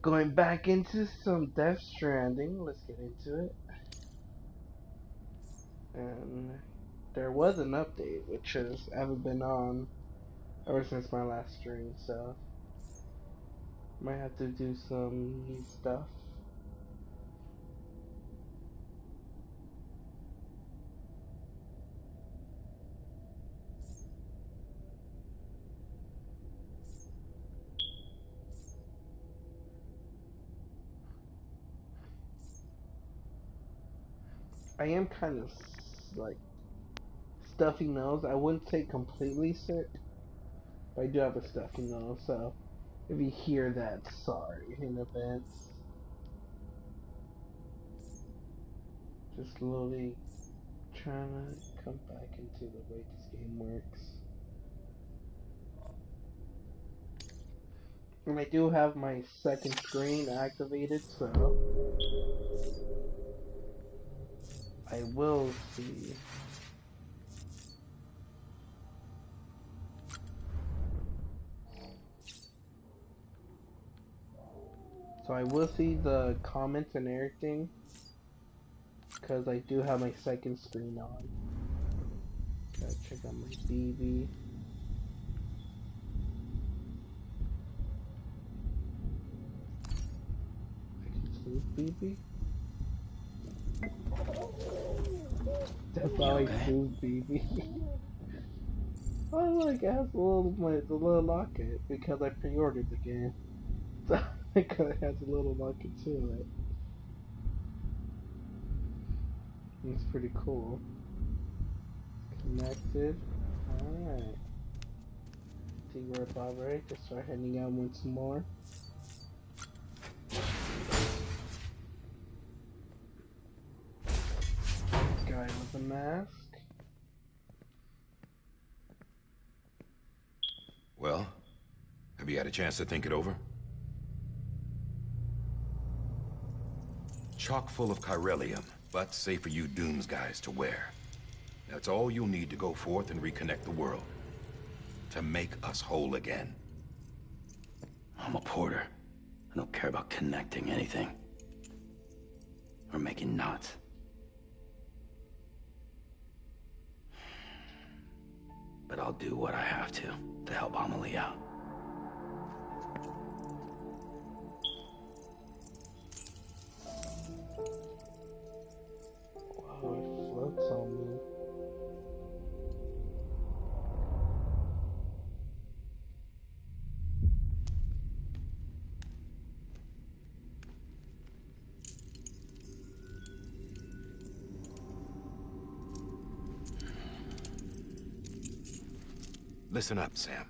Going back into some Death Stranding. Let's get into it. And there was an update, which is I haven't been on ever since my last stream, so might have to do some new stuff. I am kind of like stuffy nose. I wouldn't say completely sick, but I do have a stuffy nose, so if you hear that, sorry in advance. Just slowly trying to come back into the way this game works. And I do have my second screen activated, so I will see. So I will see the comments and everything, because I do have my second screen on. Gotta check out my BB. I can choose BB. That's how I choose BB. Oh look, it has the little locket because I pre-ordered the game. So it has a little locket to it. It's pretty cool. Connected. Alright. I think we're about ready to start heading out once more. Guy with a mask. Well, have you had a chance to think it over? Chock full of chiralium, but safe for you Dooms guys to wear. That's all you'll need to go forth and reconnect the world. To make us whole again. I'm a porter. I don't care about connecting anything. Or making knots. But I'll do what I have to help Amelie out. Wow, it floats on me. Listen up, Sam.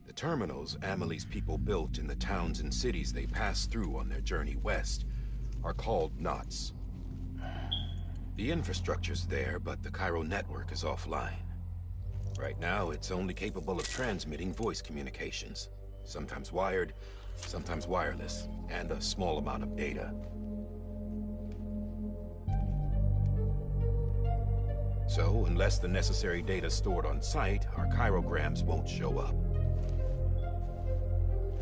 The terminals Amelie's people built in the towns and cities they passed through on their journey west are called knots. The infrastructure's there, but the Cairo network is offline. Right now, it's only capable of transmitting voice communications. Sometimes wired, sometimes wireless, and a small amount of data. So, unless the necessary data stored on site, our chirograms won't show up.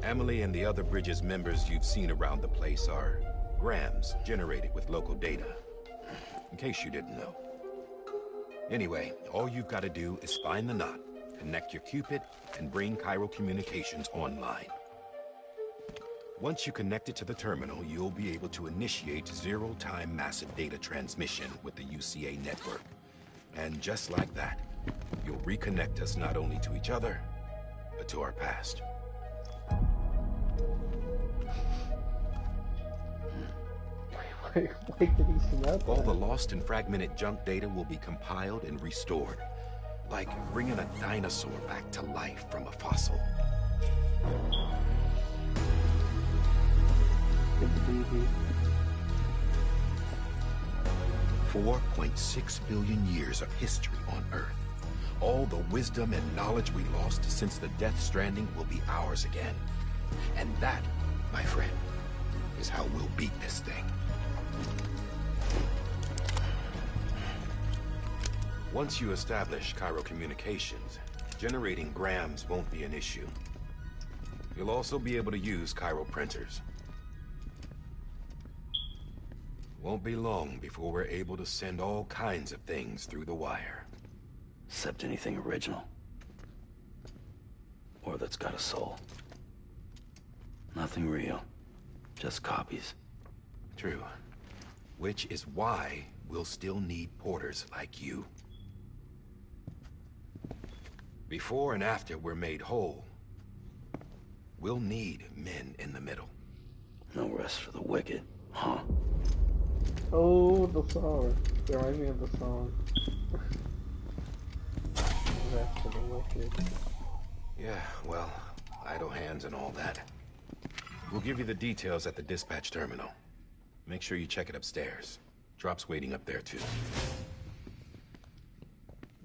Amelie and the other Bridges members you've seen around the place are grams generated with local data. In case you didn't know. Anyway, all you've got to do is find the knot, connect your Cupid, and bring Cairo communications online. Once you connect it to the terminal, you'll be able to initiate zero-time massive data transmission with the UCA network. And just like that, you'll reconnect us not only to each other, but to our past. Wait, did he smell All the lost and fragmented junk data will be compiled and restored. Like bringing a dinosaur back to life from a fossil. BB. 4.6 billion years of history on Earth. All the wisdom and knowledge we lost since the Death Stranding will be ours again. And that, my friend, is how we'll beat this thing. Once you establish Cairo communications, generating grams won't be an issue. You'll also be able to use Cairo printers. Won't be long before we're able to send all kinds of things through the wire. Except anything original. Or that's got a soul. Nothing real. Just copies. True. Which is why we'll still need porters like you. Before and after we're made whole, we'll need men in the middle. No rest for the wicked, huh? Oh, the song. It reminds me of the song. Rest for the wicked. Yeah, well, idle hands and all that. We'll give you the details at the dispatch terminal. Make sure you check it upstairs. Drop's waiting up there, too.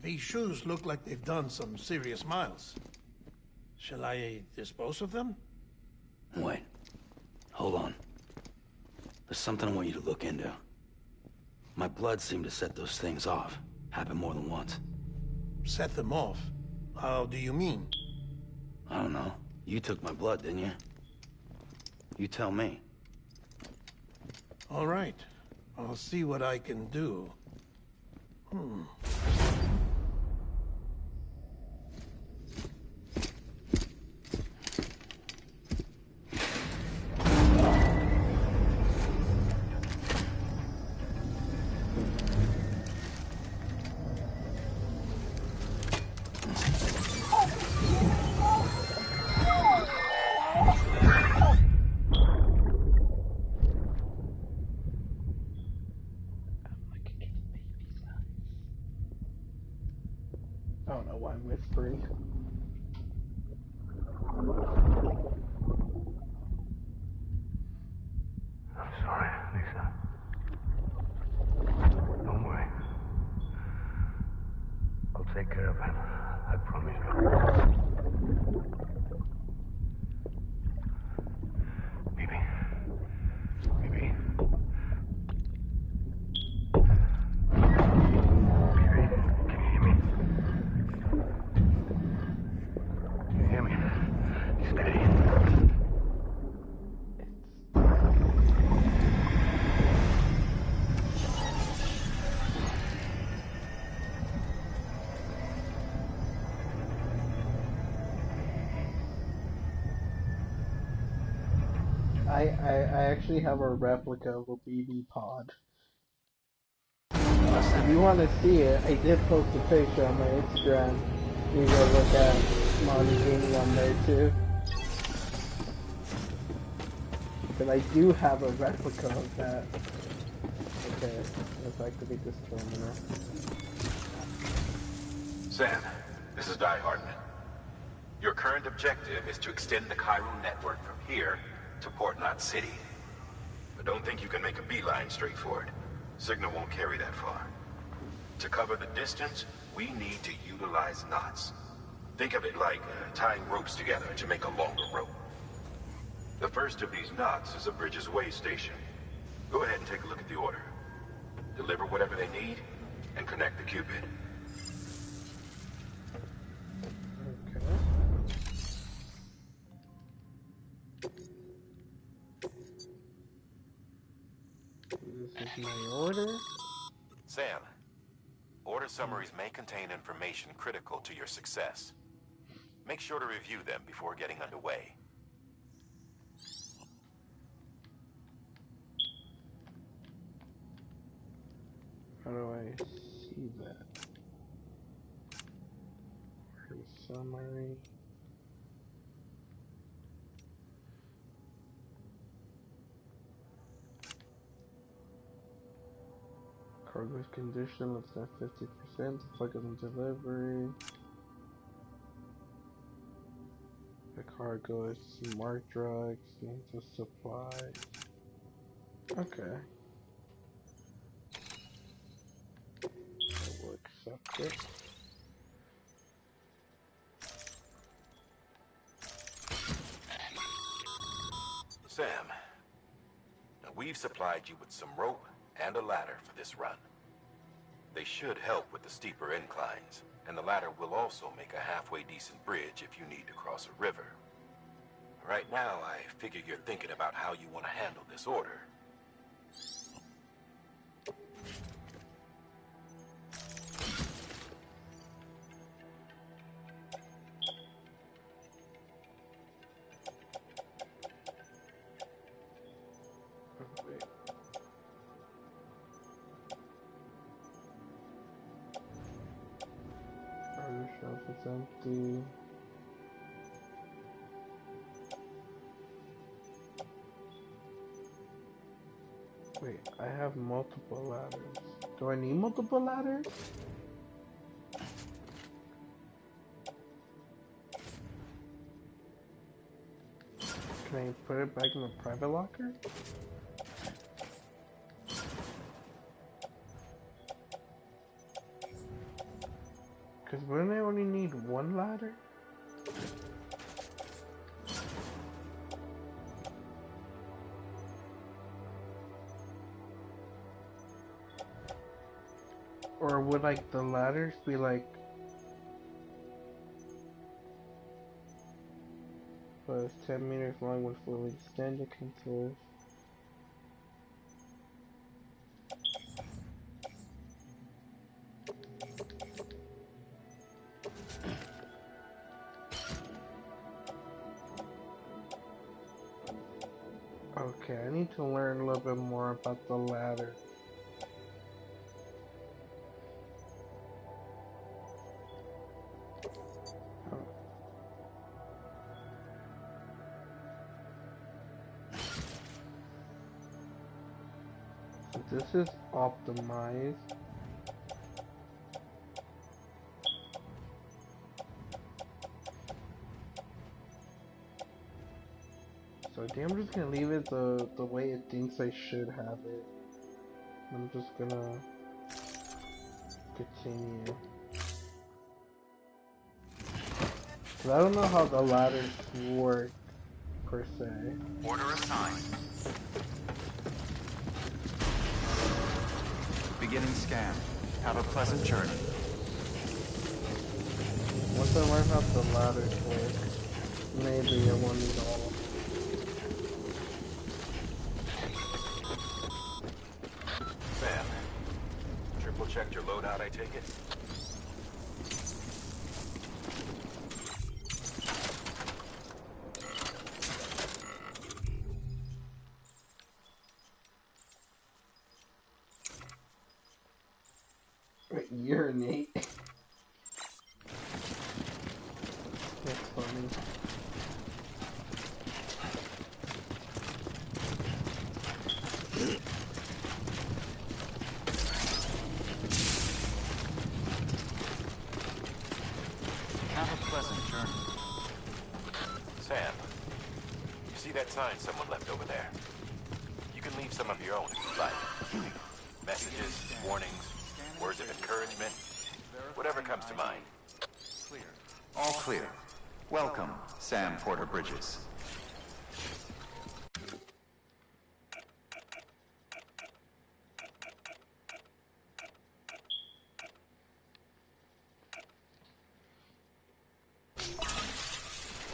These shoes look like they've done some serious miles. Shall I dispose of them? Wait. Hold on. There's something I want you to look into. My blood seemed to set those things off. Happened more than once. Set them off? How do you mean? I don't know. You took my blood, didn't you? You tell me. All right. I'll see what I can do. I don't know why I'm whispering. I'm sorry, Lisa. Don't worry. I'll take care of him. I promise you. Baby. Baby. Baby, can you hear me? Can you hear me? Steady. I actually have a replica of a BB pod. If you want to see it, I did post a picture on my Instagram. You go look at Smallnekgaming on there too. But I do have a replica of that. Okay, let's activate this terminal. Sam, this is Die Hardman. Your current objective is to extend the Cairo network from here to Port Knot City. But don't think you can make a beeline straight for it. Signal won't carry that far. To cover the distance, we need to utilize knots. Think of it like tying ropes together to make a longer rope. The first of these knots is a Bridges Way station. Go ahead and take a look at the order. Deliver whatever they need, and connect the Cupid. Okay. This is my order. Sam, order summaries may contain information critical to your success. Make sure to review them before getting underway. How do I see that? Order summary. Cargo's condition less than 50%. Focus on delivery. The cargo is smart drugs. Needs of supplies. Okay. I will accept it. Sam, now we've supplied you with some rope and a ladder for this run. They should help with the steeper inclines, and the ladder will also make a halfway decent bridge if you need to cross a river. Right now, I figure you're thinking about how you want to handle this order. Wait. Other shelf is empty. Wait, I have multiple ladders. Do I need multiple ladders? Can I put it back in the private locker? Because wouldn't I only need one ladder? Or would like the ladders be like was 10 meters long with fully extended contours? Okay, I need to learn a little bit more about the ladder. So this is optimized. So I think I'm just gonna leave it the way it thinks I should have it. I'm just gonna continue. Cause I don't know how the ladders work per se. Order assigned. Beginning scan. Have a pleasant journey. Once I learn how the ladders work, maybe I won't need all of them. Sam, triple checked your loadout, I take it? Wait, urinate? That's funny. Have a pleasant journey. Sam, you see that sign someone left over there? You can leave some of your own if you like. Messages, warnings, words of encouragement, whatever comes to mind. Clear. All clear. Welcome, Sam Porter Bridges.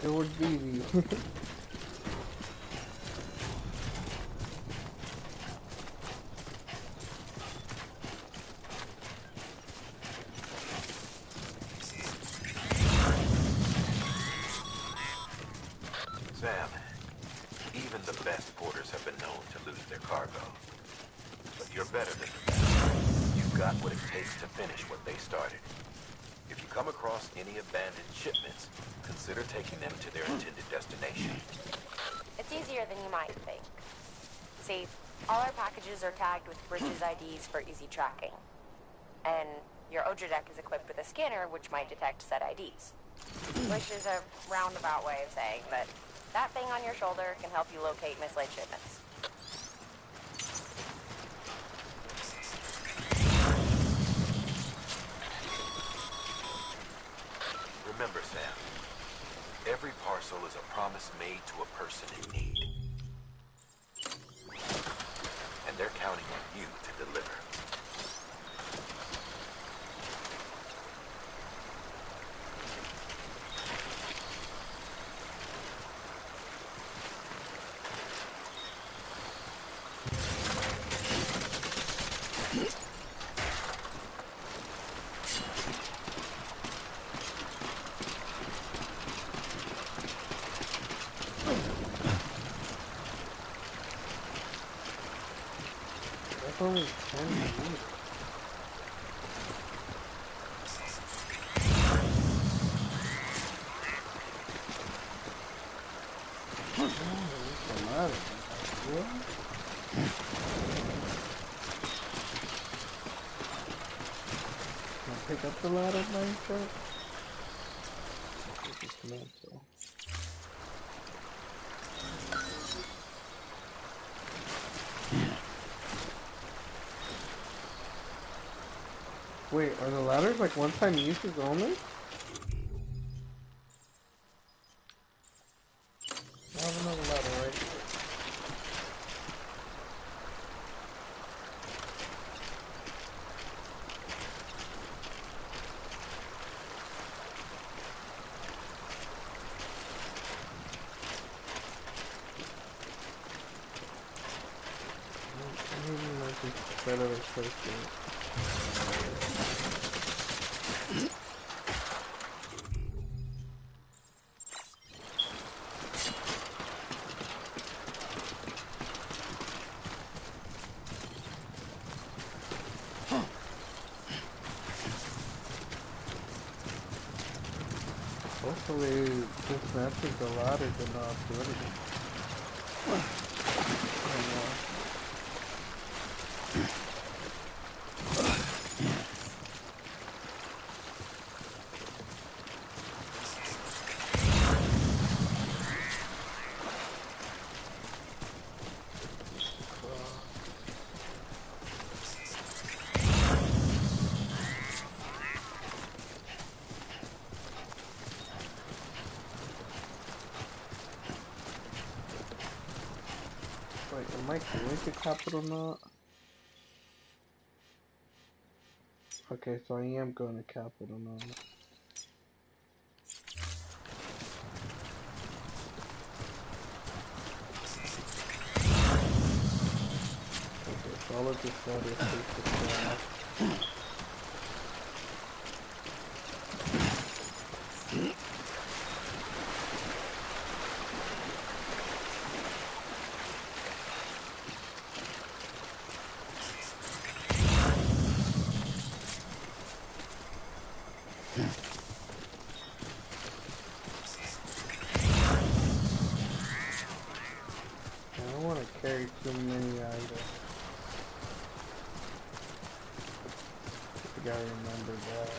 It would be me. Sam, even the best porters have been known to lose their cargo. But you're better than the best. You've got what it takes to finish what they started. If you come across any abandoned shipments, consider taking them to their intended destination. It's easier than you might think. See, all our packages are tagged with Bridges IDs for easy tracking. And your Odra deck is equipped with a scanner which might detect said IDs. Which is a roundabout way of saying that that thing on your shoulder can help you locate mislaid shipments. Remember, Sam, every parcel is a promise made to a person in need. And they're counting on you to deliver. only 10 meters. Oh, there's a lot of them. What? Can I pick up the ladder by myself? Just mental. Wait, are the ladders like one-time uses only? I have another ladder right here. Maybe like it's better place it. Hopefully this matches the ladder did not do anything. Wait, am I going to capital not? Okay, so I am going to capital now. Okay, so all of this water is to craft. I don't want to carry too many items. I gotta remember that.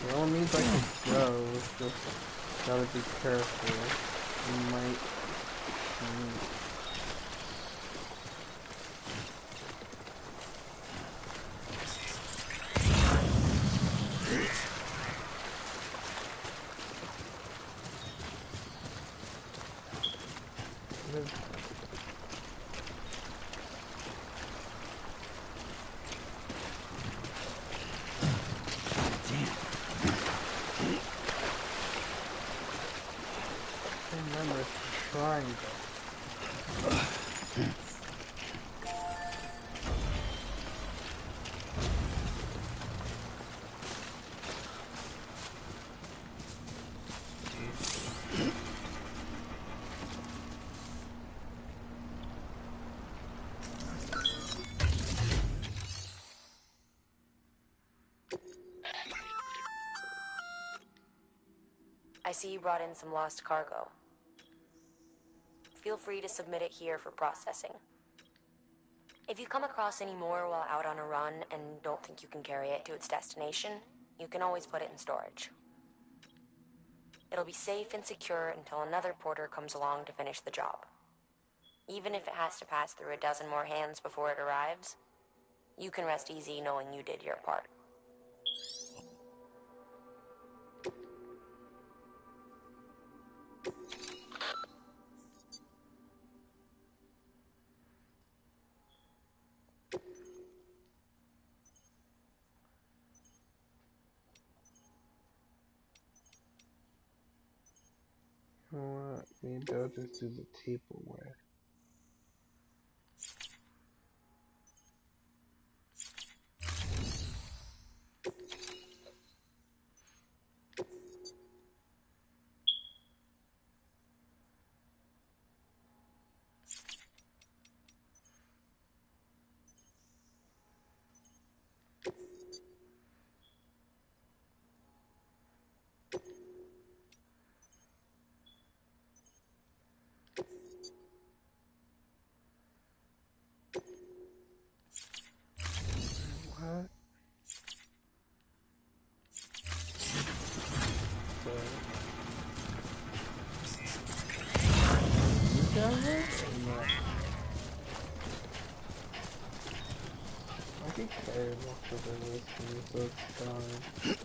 The only means I can go is just gotta be careful. You might remember trying to. I see you brought in some lost cargo. Feel free to submit it here for processing. If you come across any more while out on a run and don't think you can carry it to its destination, you can always put it in storage. It'll be safe and secure until another porter comes along to finish the job. Even if it has to pass through a dozen more hands before it arrives, you can rest easy knowing you did your part. You know what? Maybe I'll just do the tableware. very much of it listening, so it's fine.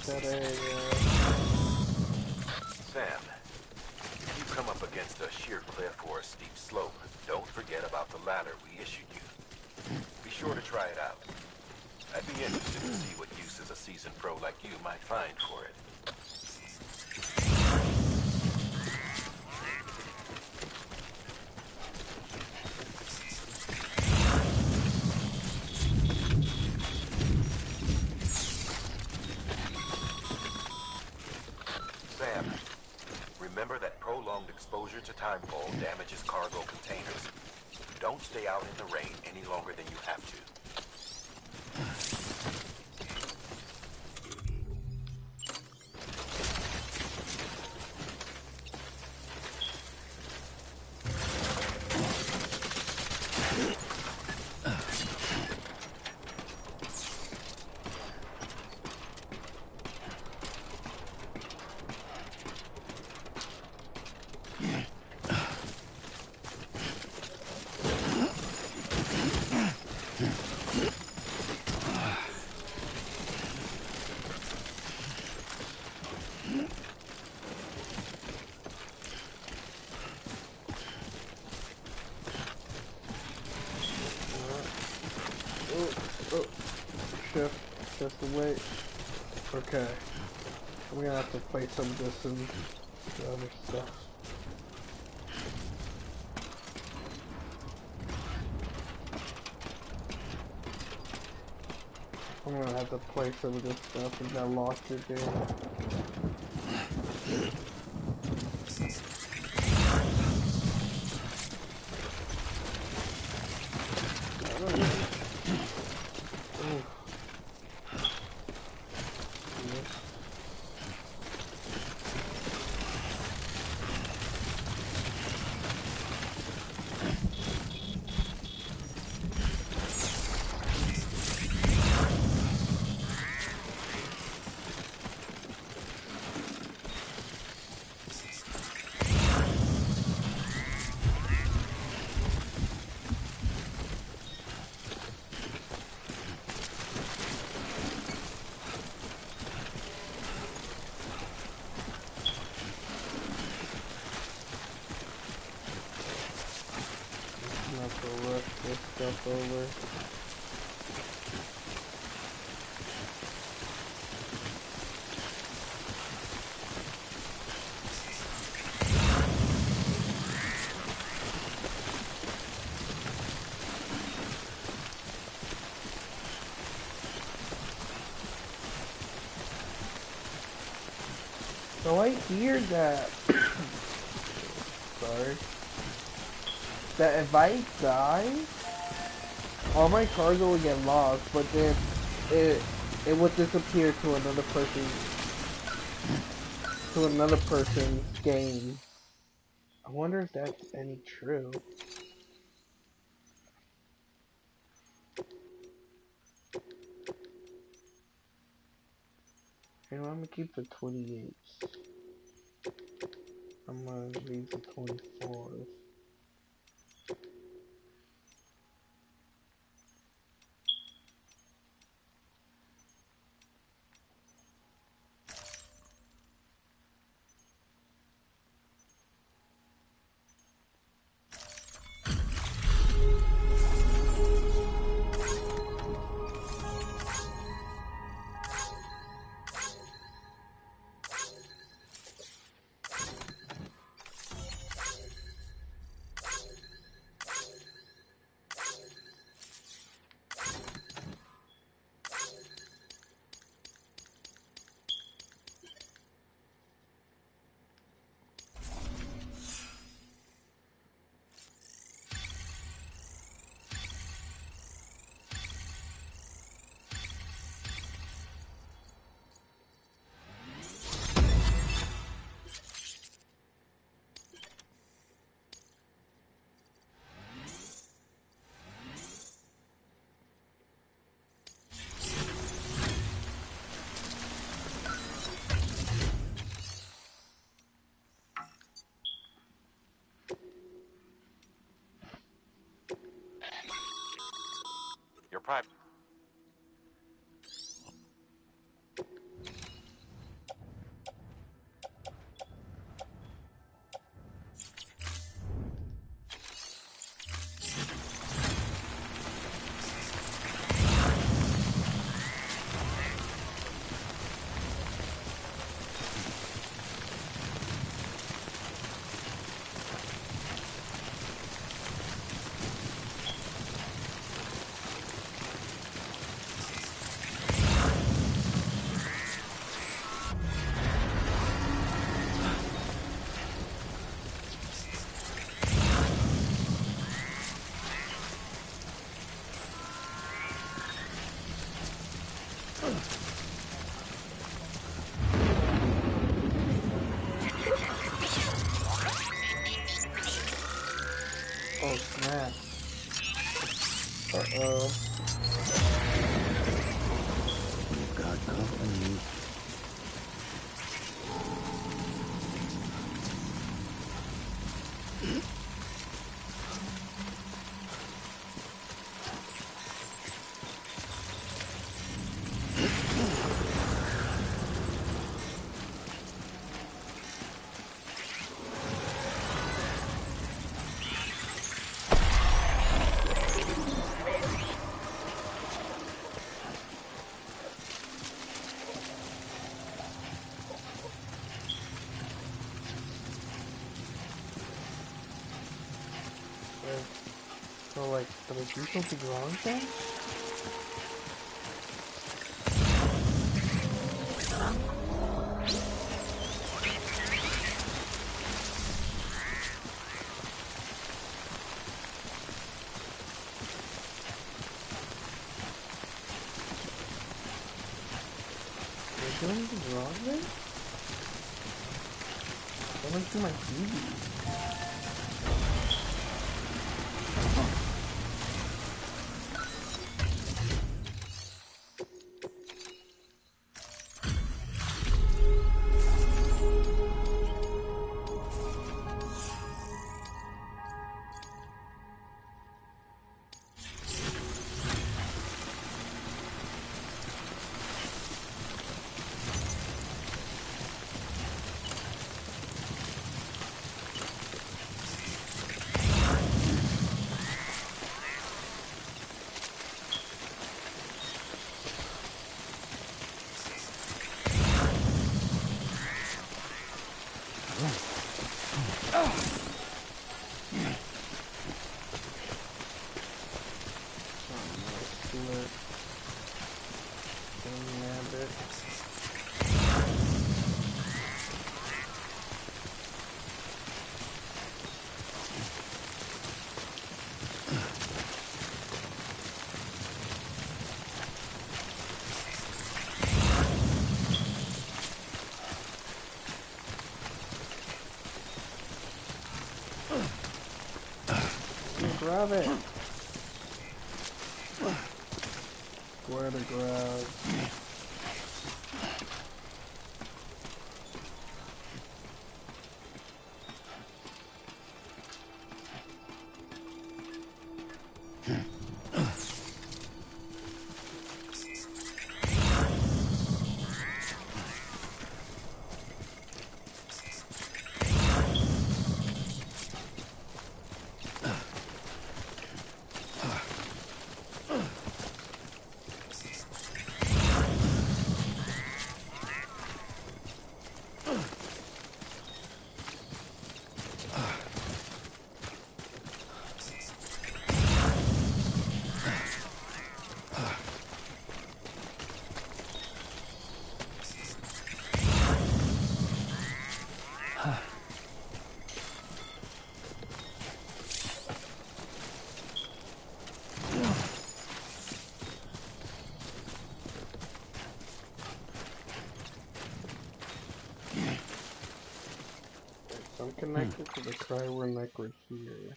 That area. Sam, if you come up against a sheer cliff or a steep slope, don't forget about the ladder we issued you. Be sure to try it out. I'd be interested to see what uses a seasoned pro like you might find for it. Sam, remember that prolonged exposure to timefall damages cargo containers. Don't stay out in the rain any longer than you have to. Shift away. Okay. I'm gonna have to place some of this in the other stuff. I'm gonna have to place some of this stuff in that locker there. Over. So I hear that sorry. That if I die, all my cargo would get lost, but then it would disappear to another person's game. I wonder if that's any true. You know, I'm gonna keep the 28s. I'm gonna leave the 24s. private. Oh snap. Uh-oh. We've got company. So like, did I do something wrong then? Did I do anything wrong then? I went through my TV. Grab it. Where to grab? I'm connected to the cryo network here.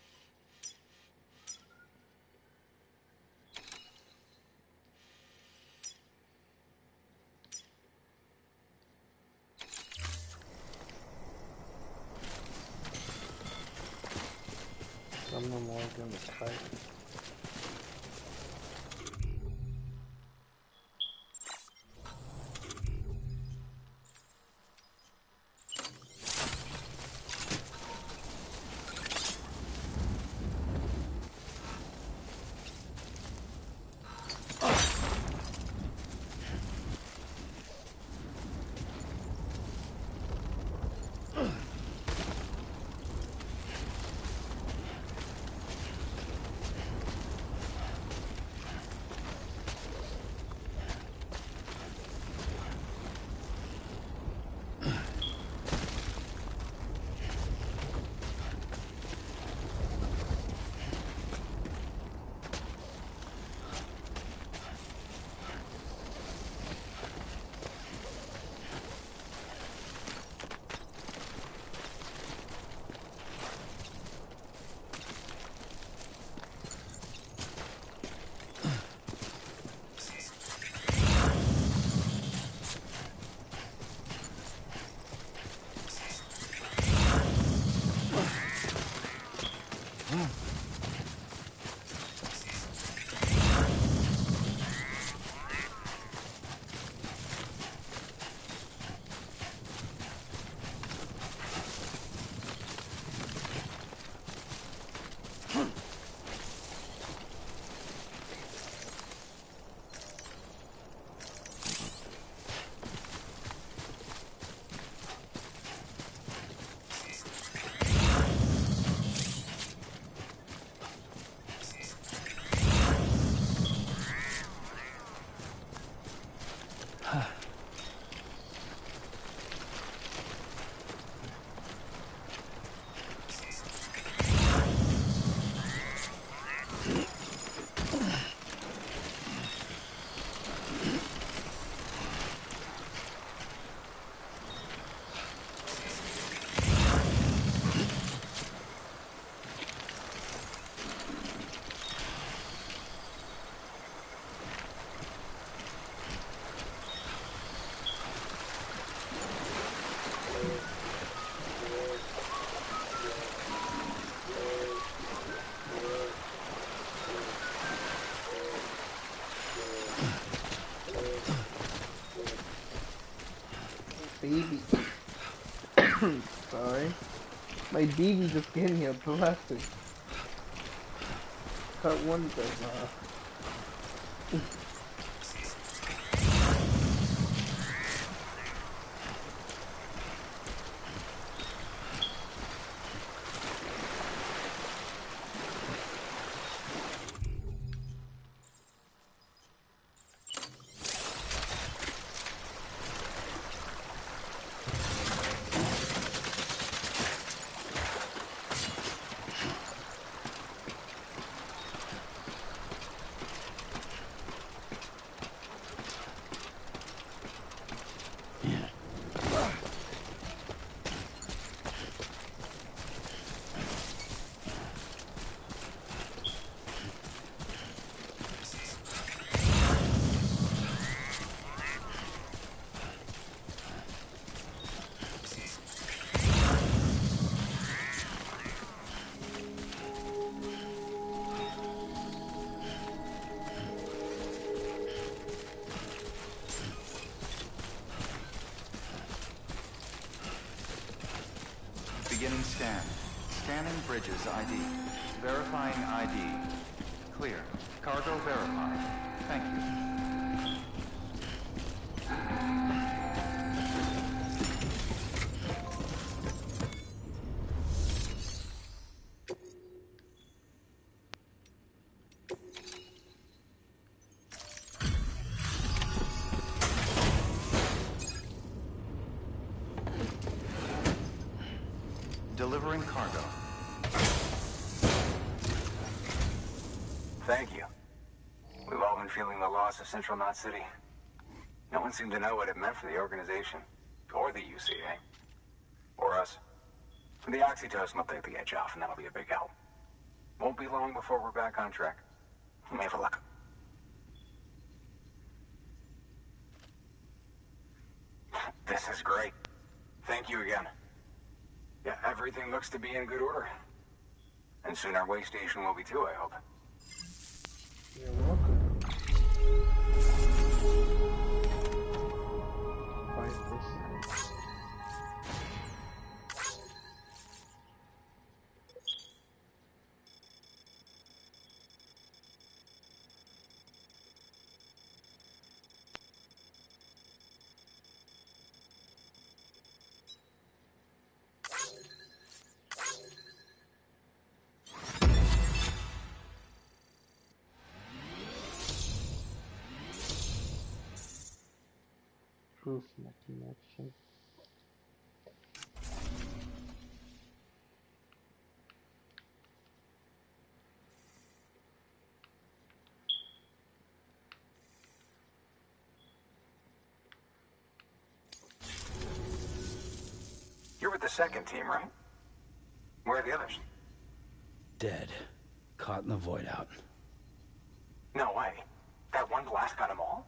I'm no more gonna type. Sorry. My BB just gave me a blessing. Cut one of them off. Beginning scan. Scanning bridges ID. Verifying ID. Clear. Cargo verified. Thank you. Delivering cargo. Thank you. We've all been feeling the loss of Central Knot City. No one seemed to know what it meant for the organization, or the UCA, or us. The oxytocin will take the edge off, and that'll be a big help. Won't be long before we're back on track. We may have luck. This is great. Thank you again. Yeah, everything looks to be in good order. And soon our way station will be too, I hope. You're welcome. 5%. Proof my connection. You're with the second team, right? Where are the others? Dead. Caught in the void out. No way. That one blast got them all?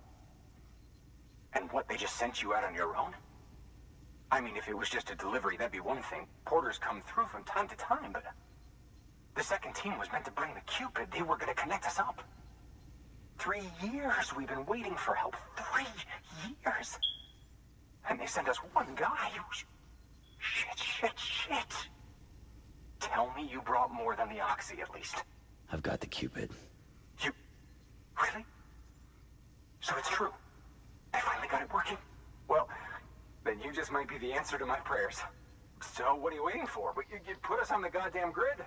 And what, they just sent you out on your own? I mean, if it was just a delivery, that'd be one thing. Porters come through from time to time, but... The second team was meant to bring the Cupid. They were gonna connect us up. 3 years we've been waiting for help. 3 years! And they sent us one guy who's... Shit. Tell me you brought more than the Oxy, at least. I've got the Cupid. You... Really? So it's true. They finally got it working. Well, then you just might be the answer to my prayers. So what are you waiting for? You put us on the goddamn grid.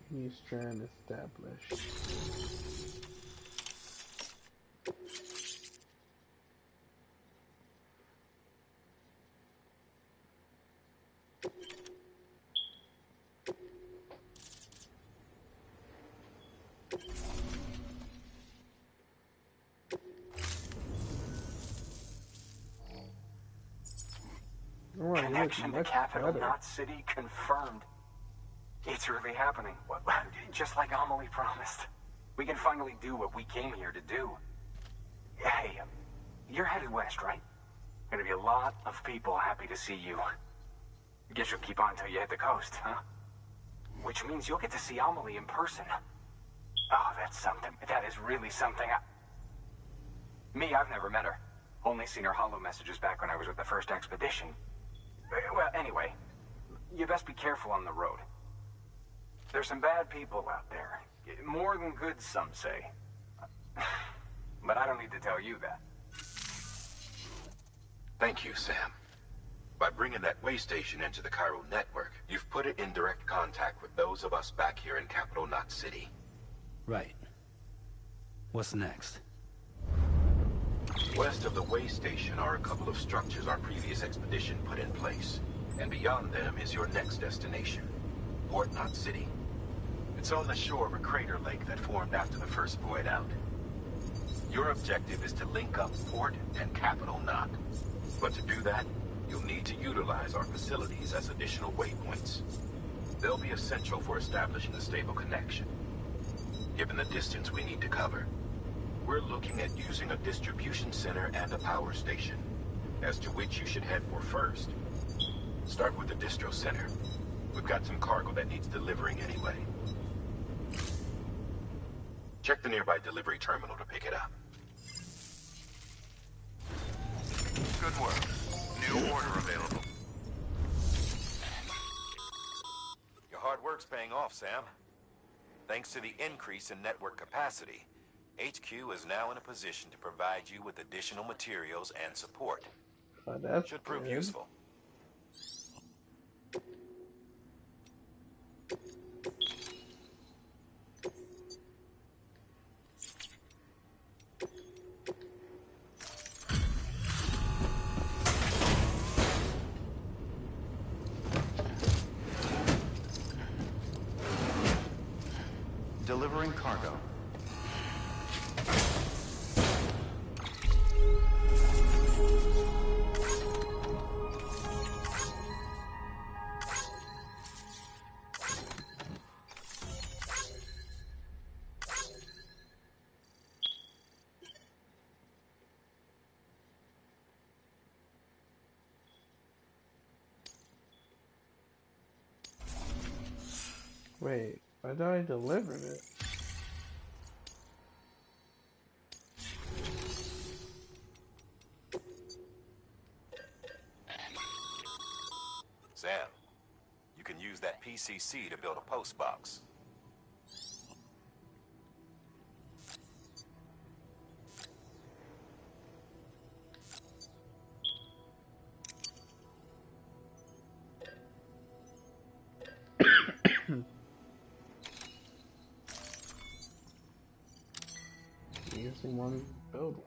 New strand established. like Connection to much Capital better. Knot City confirmed. It's really happening. Just like Amelie promised. We can finally do what we came here to do. Hey, you're headed west, right? Gonna be a lot of people happy to see you. Guess you'll keep on till you hit the coast, huh? Which means you'll get to see Amelie in person. Oh, that's something. That is really something. Me, I've never met her. Only seen her holo messages back when I was with the first expedition. Well, anyway, you best be careful on the road. There's some bad people out there. More than good, some say. But I don't need to tell you that. Thank you, Sam. By bringing that way station into the Cairo network, you've put it in direct contact with those of us back here in Capital Knot City. Right. What's next? West of the way station are a couple of structures our previous expedition put in place. And beyond them is your next destination, Port Knot City. It's on the shore of a crater lake that formed after the first void out. Your objective is to link up Port and Capital Knot. But to do that, you'll need to utilize our facilities as additional waypoints. They'll be essential for establishing a stable connection. Given the distance we need to cover, we're looking at using a distribution center and a power station, as to which you should head for first. Start with the distro center. We've got some cargo that needs delivering anyway. Check the nearby delivery terminal to pick it up. Good work. New order available. Your hard work's paying off, Sam. Thanks to the increase in network capacity, HQ is now in a position to provide you with additional materials and support. That's Should prove good. useful. Delivering cargo. Wait, I thought I delivered it. Sam, you can use that PCC to build a post box. Using one, build one.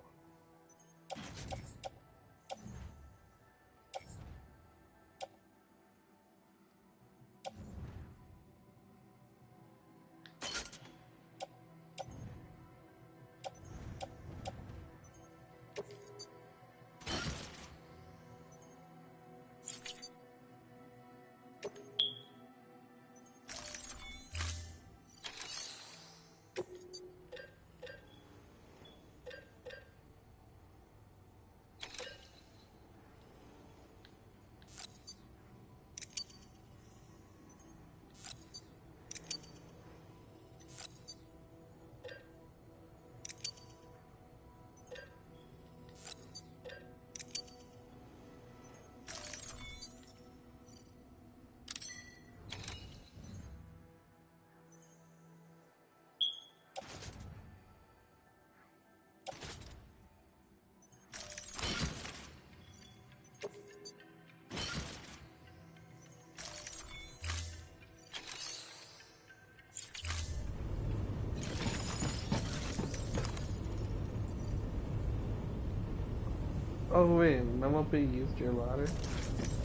Oh wait, Memoby used your ladder?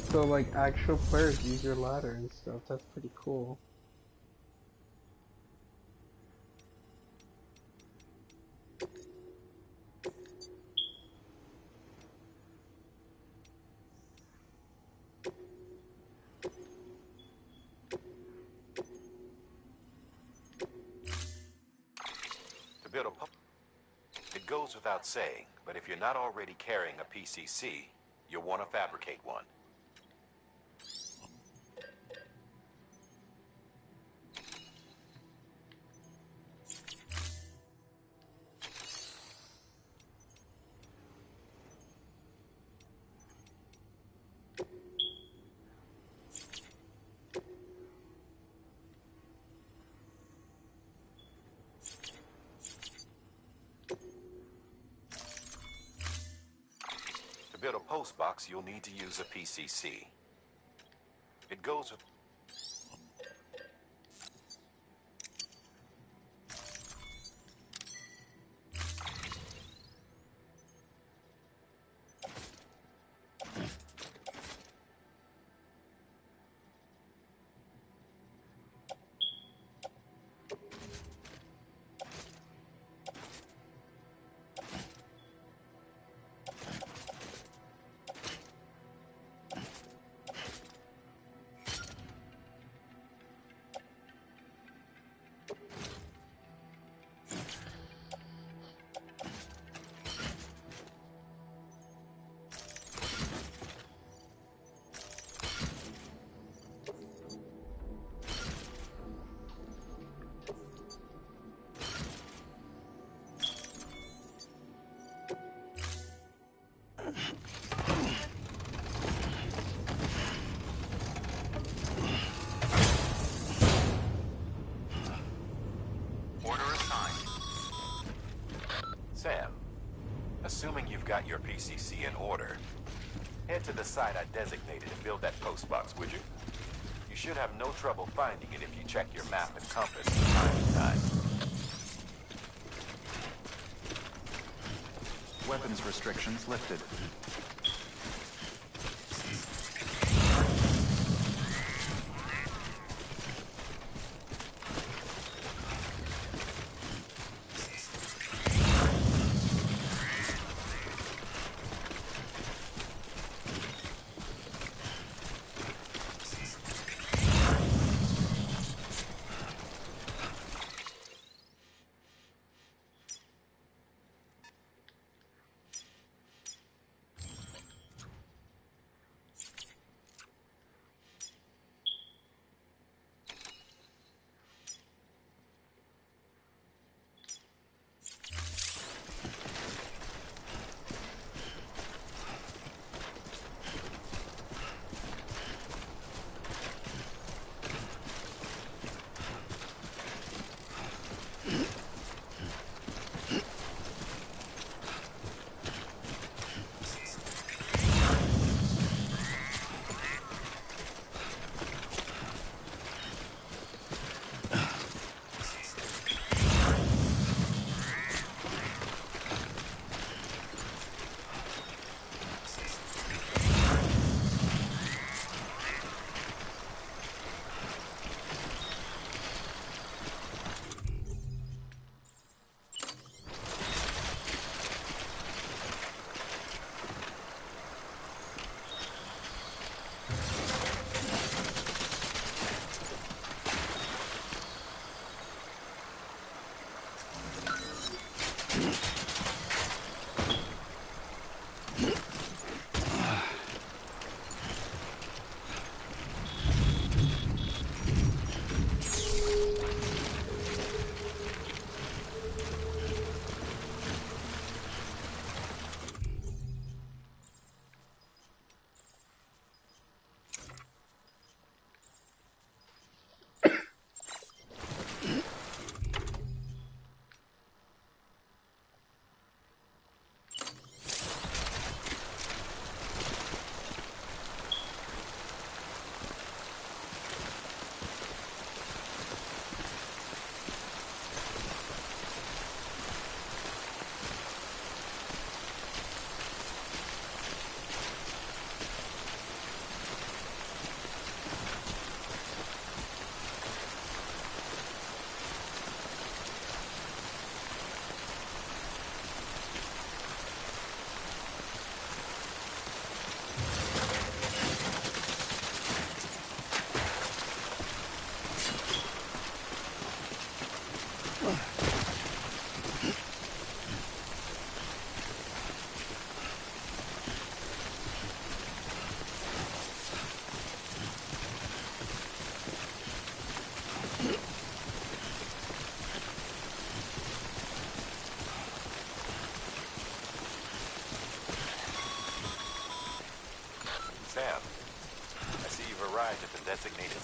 So like actual players use your ladder and stuff, that's pretty cool. without saying, but if you're not already carrying a PCC, you'll want to fabricate one. To build a post box, you'll need to use a PCC. It goes with... Sam, assuming you've got your PCC in order, head to the site I designated and build that post box, would you? You should have no trouble finding it if you check your map and compass from time to time. Weapons restrictions lifted.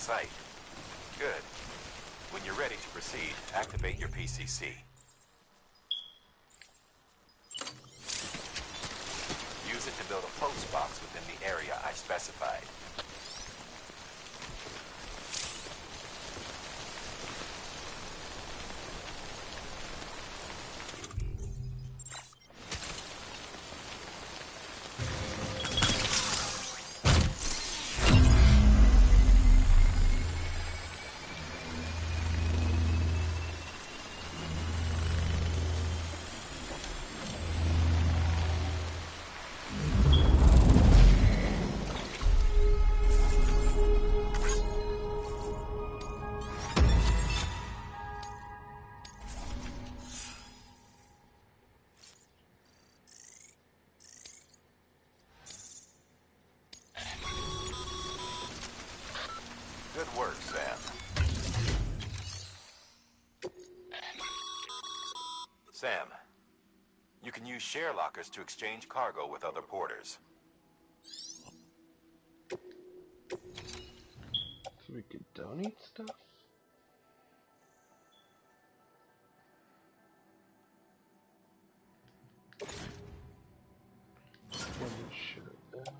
sight. Good. When you're ready to proceed, activate your PCC. Use it to build a post box within the area I specified. Good work, Sam. Sam, you can use share lockers to exchange cargo with other porters. So we could donate stuff? Wasn't sure of that.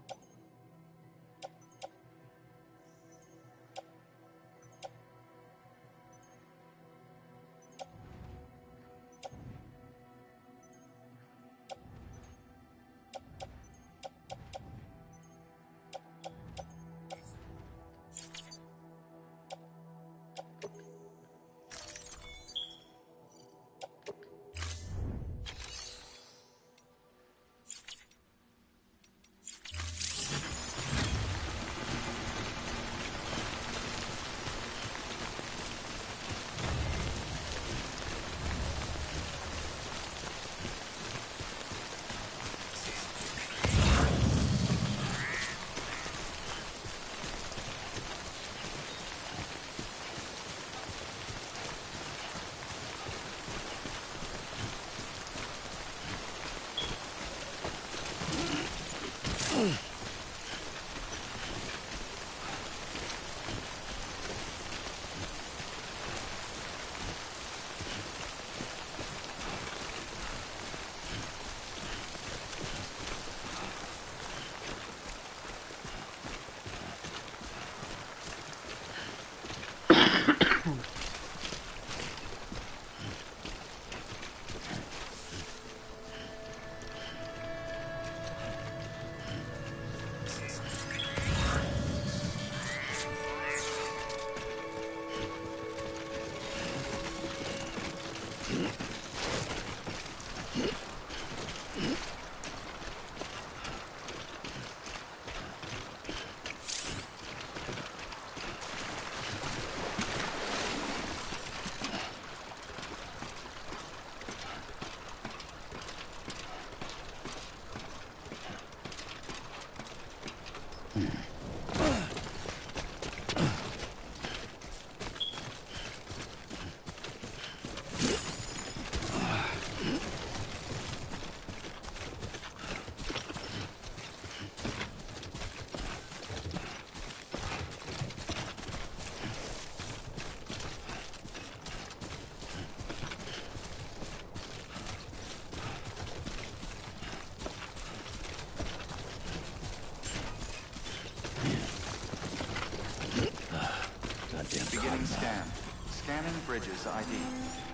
Beginning scan. Scanning bridges ID.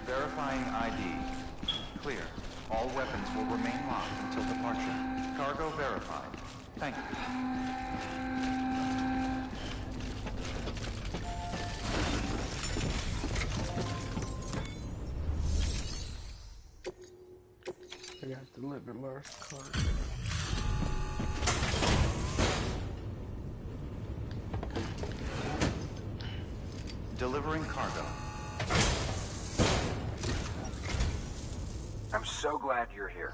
Verifying ID. Clear. All weapons will remain locked until departure. Cargo verified. Thank you. I got to deliver large cargo. Delivering cargo. I'm so glad you're here.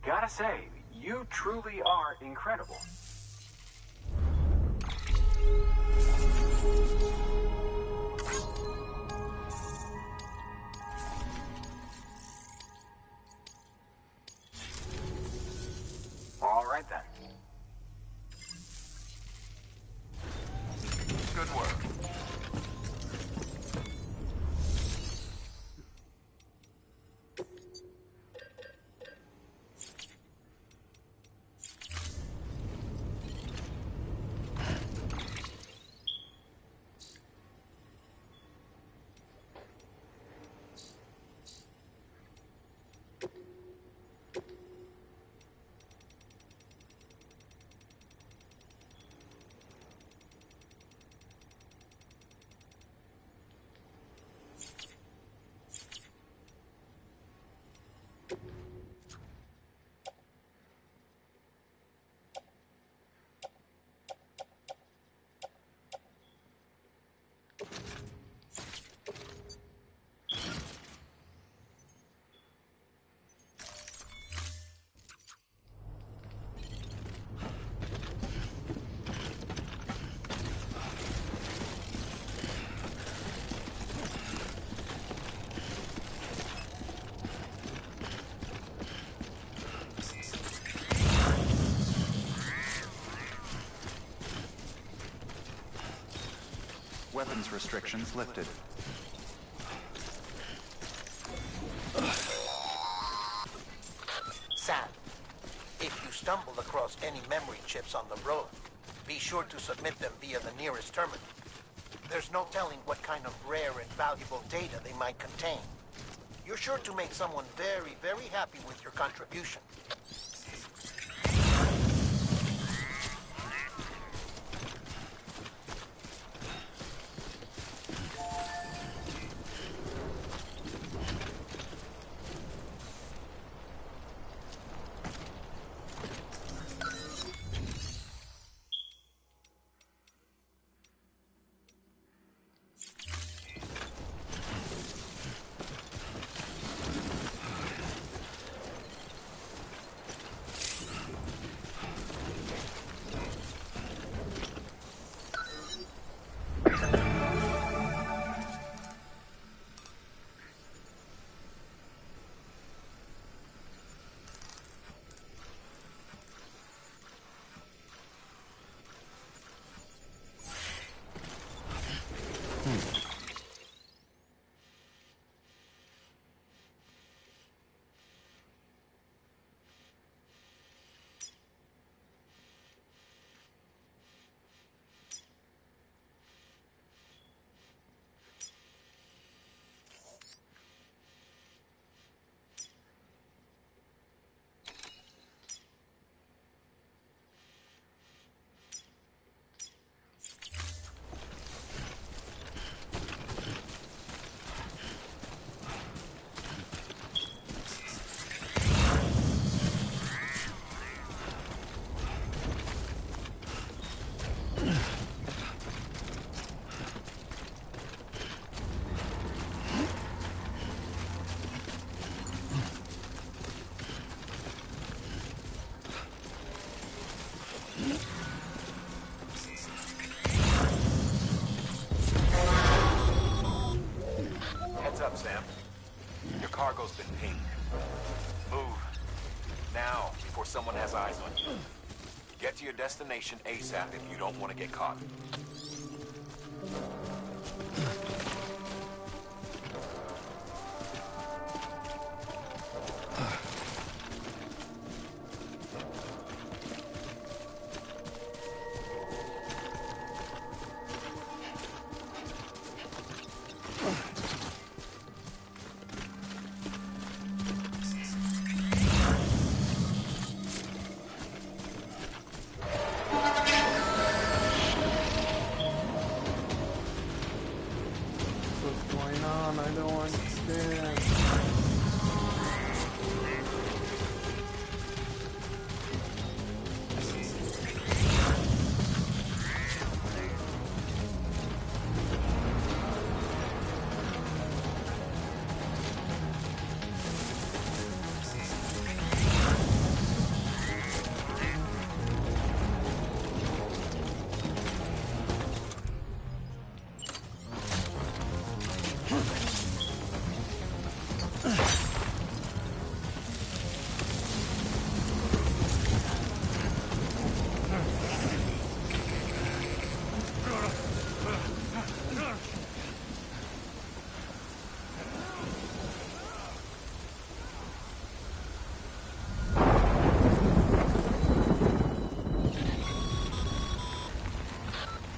Gotta say, you truly are incredible. All right then. Good work. weapons restrictions lifted. Sam, if you stumble across any memory chips on the road, be sure to submit them via the nearest terminal. There's no telling what kind of rare and valuable data they might contain. You're sure to make someone very, very happy with your contribution. Heads up, Sam. Your cargo's been pinged. Move. Now, before someone has eyes on you. Get to your destination ASAP if you don't want to get caught. What's going on? I don't understand.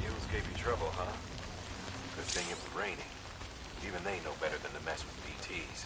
Mules gave you trouble, huh? Good thing it was raining. Even they know better than to mess with BTs.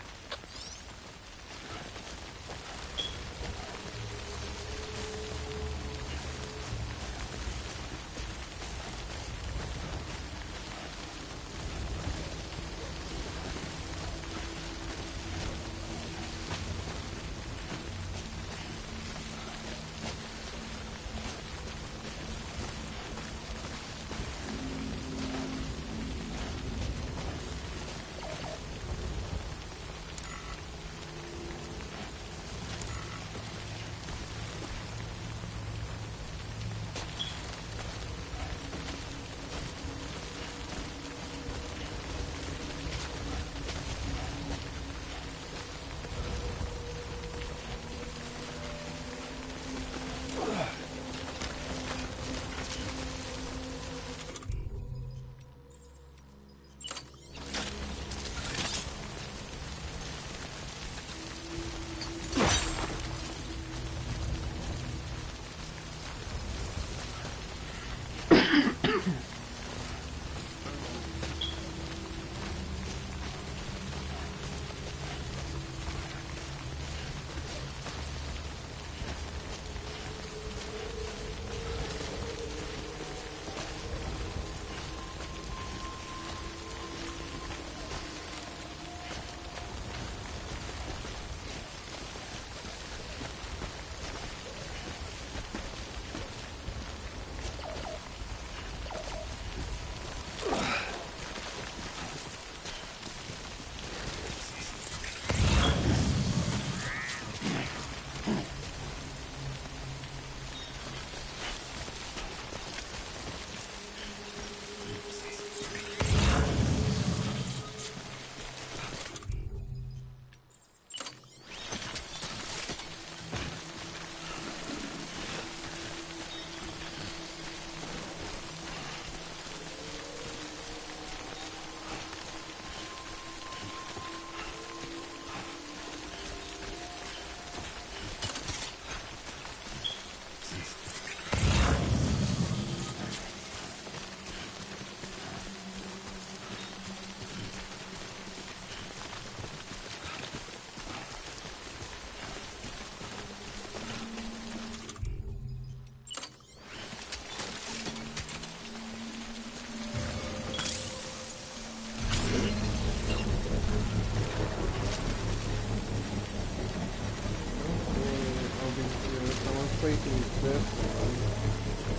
facing this one.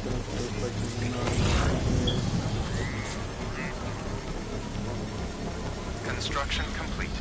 This is like normal. Construction complete.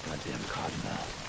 Goddamn cottonmouth.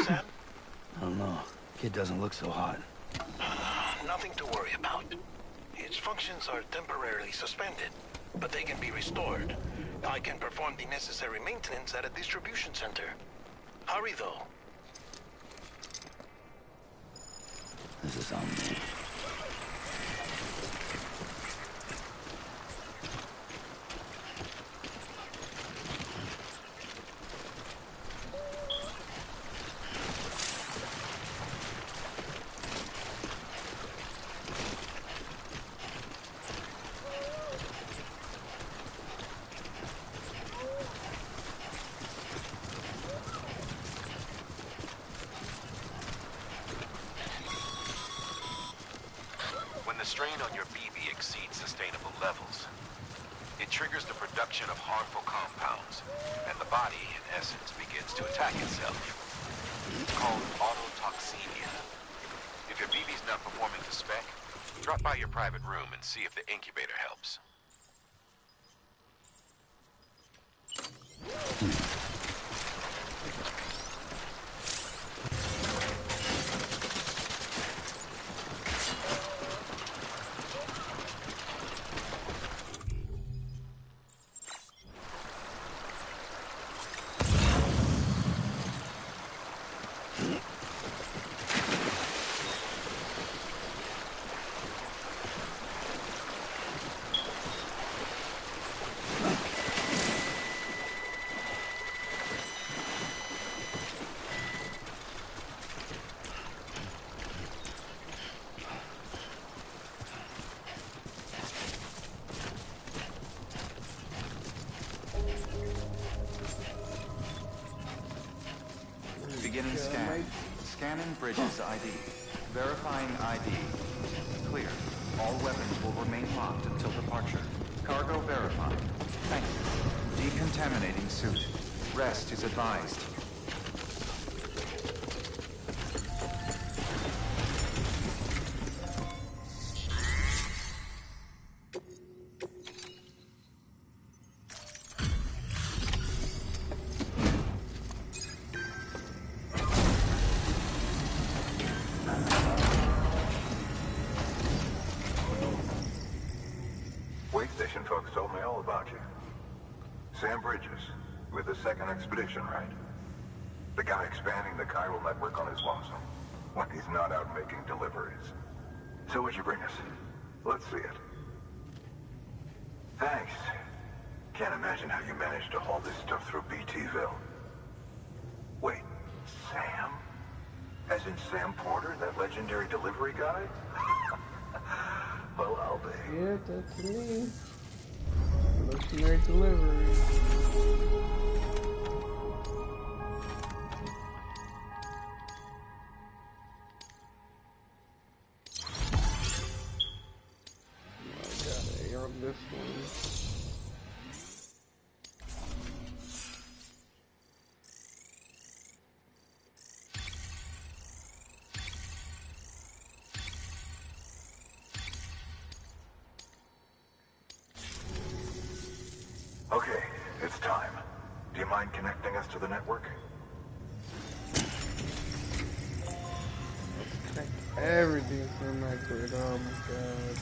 Sam? I don't know. Kid doesn't look so hot. Nothing to worry about. Its functions are temporarily suspended, but they can be restored. I can perform the necessary maintenance at a distribution center. Hurry, though. This is on me. The strain on your BB exceeds sustainable levels. It triggers the production of harmful compounds, and the body, in essence, begins to attack itself. It's called autotoxemia. If your BB's not performing to spec, drop by your private room and see if the incubator helps. Beginning scan. Scanning Bridges ID. Verifying ID. Clear. All weapons will remain locked until departure. Cargo verified. Thank you. Decontaminating suit. Rest is advised. Station folks told me all about you. Sam Bridges, with the second expedition, right? The guy expanding the chiral network on his lonesome, when he's not out making deliveries. So what'd you bring us? Let's see it. Thanks. Can't imagine how you managed to haul this stuff through BTville. Wait, Sam? As in Sam Porter, that legendary delivery guy? Well, I'll be. Yeah, that's me. Legendary delivery. I got A on this one. Okay, it's time. Do you mind connecting us to the network? Connect everything from my grid. Oh my god.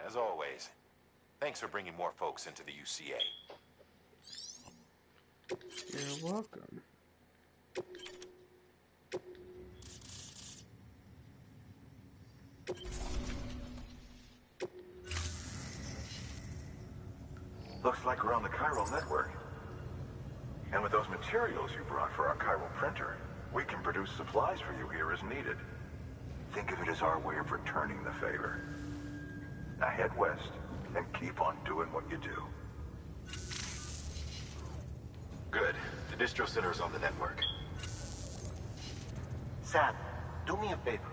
As always, thanks for bringing more folks into the UCA. You're welcome. Looks like we're on the chiral network. And with those materials you brought for our chiral printer, we can produce supplies for you here as needed. Think of it as our way of returning the favor. Now head west and keep on doing what you do. Good. The distro center is on the network. Sam, do me a favor.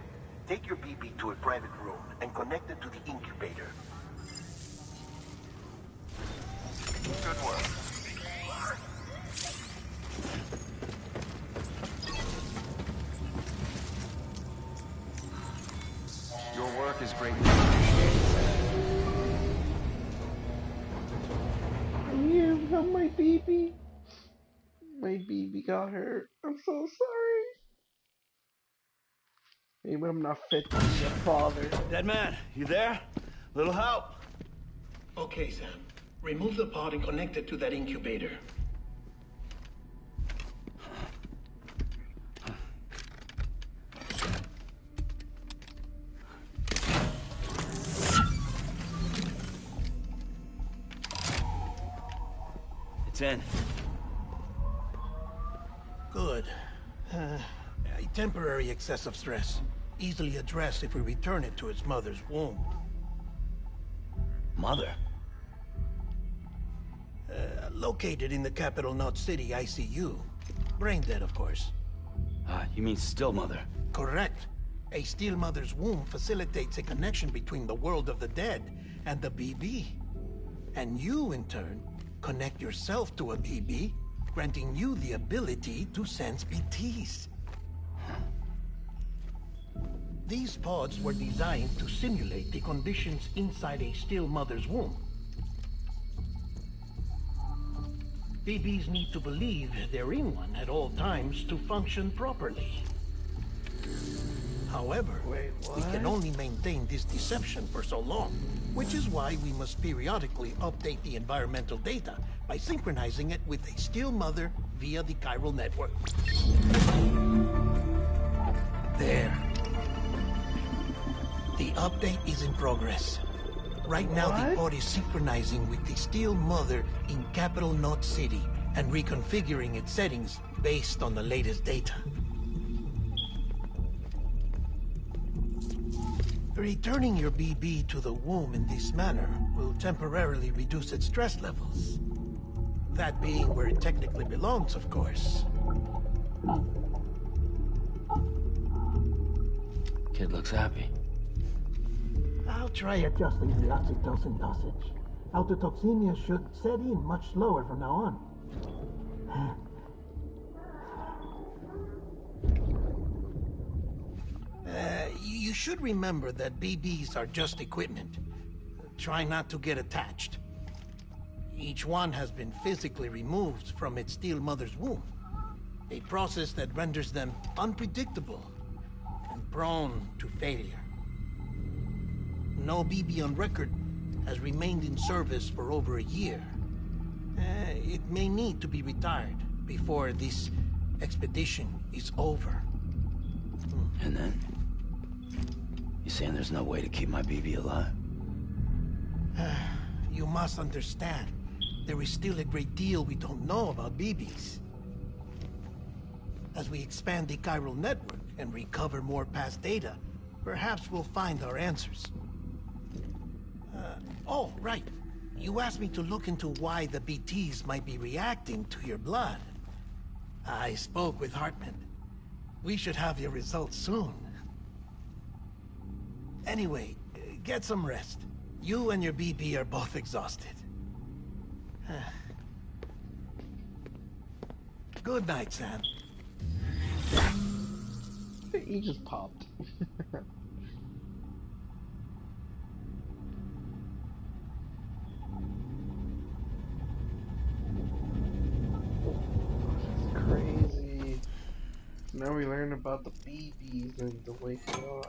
Take your BB to a private room and connect it to the incubator. Good work. Your work is greatly appreciated. You help my baby. My baby got hurt. I'm so sorry. Maybe I'm not fit to be a father. Dead man, you there? Little help? Okay, Sam. Remove the pod and connect it to that incubator. It's in. Good. A temporary excessive stress. Easily addressed if we return it to its mother's womb. Mother? Located in the capital Knot City ICU. Brain dead, of course. You mean still mother? Correct. A still mother's womb facilitates a connection between the world of the dead and the BB. And you, in turn, connect yourself to a BB, granting you the ability to sense BTs. These pods were designed to simulate the conditions inside a still mother's womb. BBs need to believe they're in one at all times to function properly. However, we can only maintain this deception for so long, which is why we must periodically update the environmental data by synchronizing it with a still mother via the chiral network. There. The update is in progress. Right now, the pod is synchronizing with the still mother in capital Knot City and reconfiguring its settings based on the latest data. Returning your BB to the womb in this manner will temporarily reduce its stress levels. That being where it technically belongs, of course. Kid looks happy. I'll try adjusting the oxytocin dosage. Autotoxemia should set in much slower from now on. You should remember that BBs are just equipment. Try not to get attached. Each one has been physically removed from its still mother's womb. A process that renders them unpredictable and prone to failure. No BB on record has remained in service for over a year. It may need to be retired before this expedition is over. And then? You saying there's no way to keep my BB alive? You must understand, there is still a great deal we don't know about BBs. As we expand the chiral network and recover more past data, perhaps we'll find our answers. Oh, right. You asked me to look into why the BTs might be reacting to your blood. I spoke with Hartman. We should have your results soon. Anyway, get some rest. You and your BB are both exhausted. Good night, Sam. He just popped. That's crazy. Now we learn about the BBs and the way they are.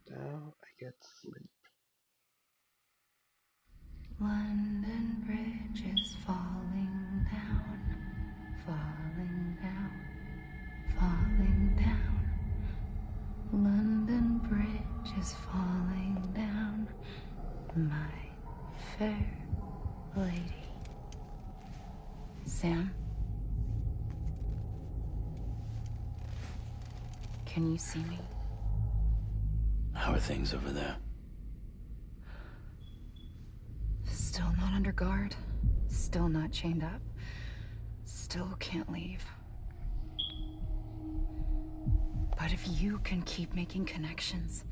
Now I get sleep. London Bridge is falling down, falling down, falling down. London Bridge is falling down, my fair lady. Sam? Can you see me? How are things over there? Still not under guard. Still not chained up. Still can't leave. But if you can keep making connections,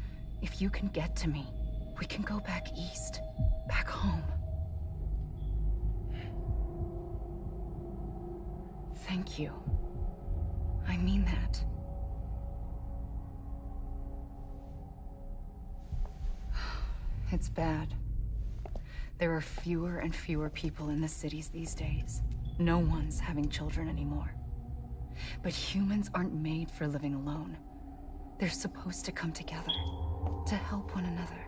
if you can get to me, we can go back east. Back home. Thank you. I mean that. It's bad. There are fewer and fewer people in the cities these days. No one's having children anymore. But humans aren't made for living alone. They're supposed to come together, to help one another.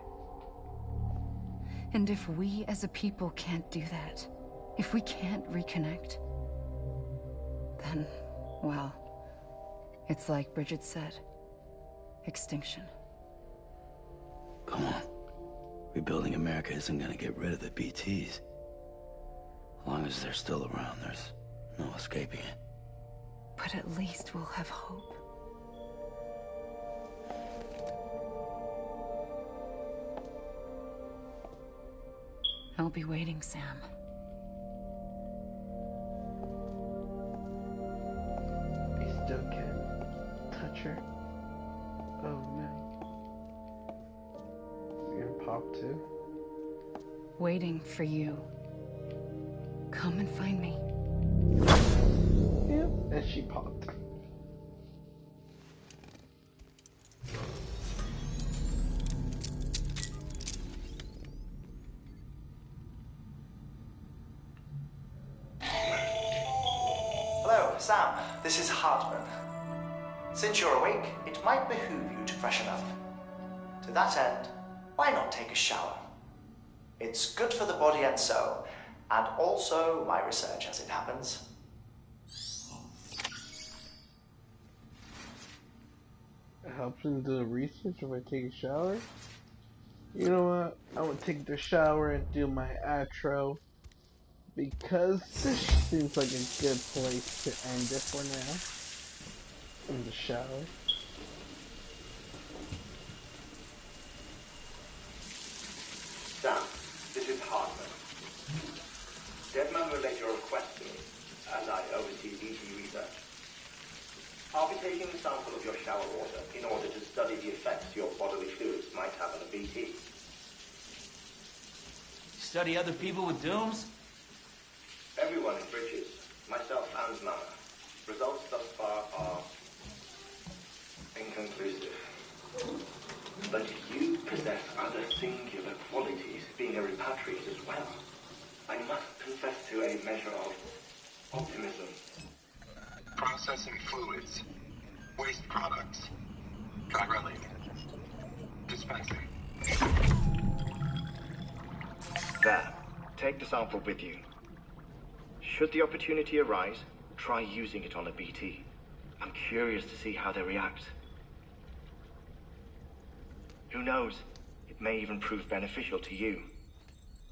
And if we as a people can't do that, if we can't reconnect, then, well, it's like Bridget said, extinction. Come on. Rebuilding America isn't gonna get rid of the BTs. As long as they're still around, there's no escaping it. But at least we'll have hope. I'll be waiting, Sam. I still can't touch her. Oh no. Is it gonna pop too? Waiting for you. Come and find me. Yep, and she popped. Hello, Sam. This is Hartman. Since you're awake, it might behoove you to freshen up. To that end, why not take a shower? It's good for the body and soul, and also my research as it happens. It helps me do the research if I take a shower. You know what? I will take the shower and do my outro, because this seems like a good place to end it for now. In the shower. Sam, this is Hartman. Deadman relayed your request to me, as I oversee BT research. I'll be taking a sample of your shower water in order to study the effects your bodily fluids might have on a BT. Study other people with dooms? Everyone in Bridges, myself and Mama. Results thus far are inconclusive. But you possess other singular qualities, being a repatriate as well. I must confess to a measure of optimism. Processing fluids. Waste products. Chirelling. Dispensing. There. Take the sample with you. Should the opportunity arise, try using it on a BT. I'm curious to see how they react. Who knows? It may even prove beneficial to you.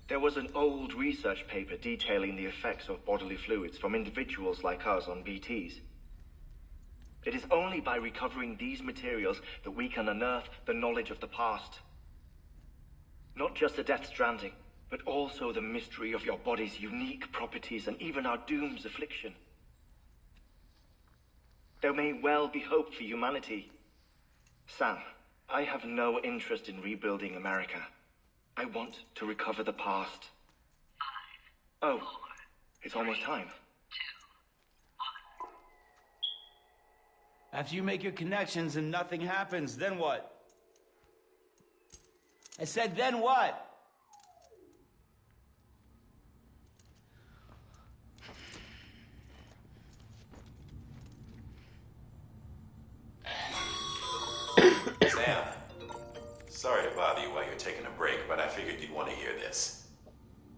There was an old research paper detailing the effects of bodily fluids from individuals like us on BTs. It is only by recovering these materials that we can unearth the knowledge of the past. Not just the Death Stranding, but also the mystery of your body's unique properties and even our doom's affliction. There may well be hope for humanity. Sam, I have no interest in rebuilding America. I want to recover the past. 5, oh, 4, it's almost time. 2, 1. After you make your connections and nothing happens, then what? I said, then what? Sam, sorry to bother you while you're taking a break, but I figured you'd want to hear this.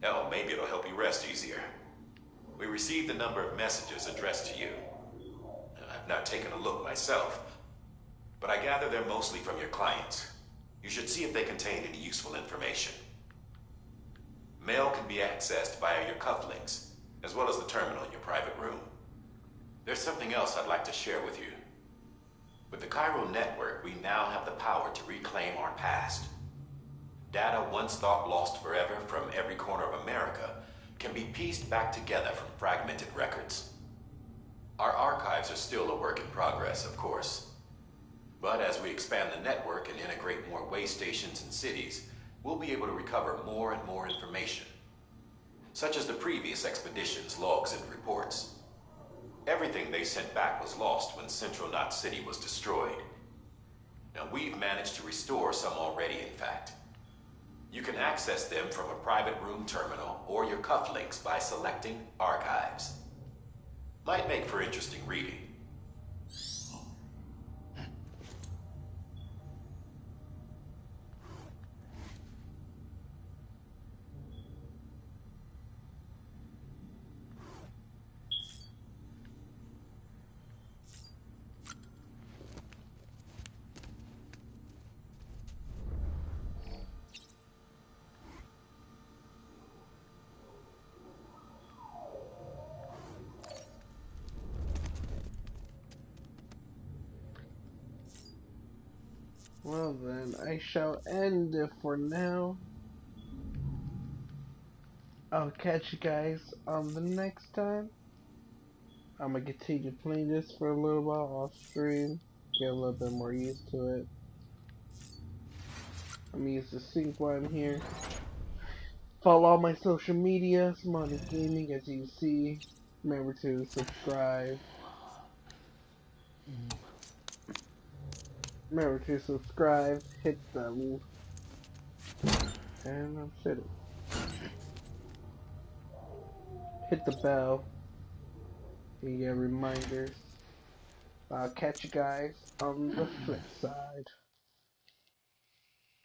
Hell, maybe it'll help you rest easier. We received a number of messages addressed to you. I've not taken a look myself, but I gather they're mostly from your clients. You should see if they contain any useful information. Mail can be accessed via your cufflinks, as well as the terminal in your private room. There's something else I'd like to share with you. With the chiral network, we now have the power to reclaim our past. Data once thought lost forever from every corner of America can be pieced back together from fragmented records. Our archives are still a work in progress, of course. But as we expand the network and integrate more way stations and cities, we'll be able to recover more and more information, such as the previous expedition's logs and reports. Everything they sent back was lost when Central Knot City was destroyed. Now we've managed to restore some already, in fact. You can access them from a private room terminal or your cufflinks by selecting Archives. Might make for interesting reading. Well then, I shall end it for now. I'll catch you guys on the next time. I'm gonna continue playing this for a little while off stream, get a little bit more used to it. I'm gonna use the sync while I'm here. Follow all my social media, Smallnekgaming, as you see. Remember to subscribe. Remember to subscribe, hit the and I'm sitting. Hit the bell. You get reminders. I'll catch you guys on the flip side.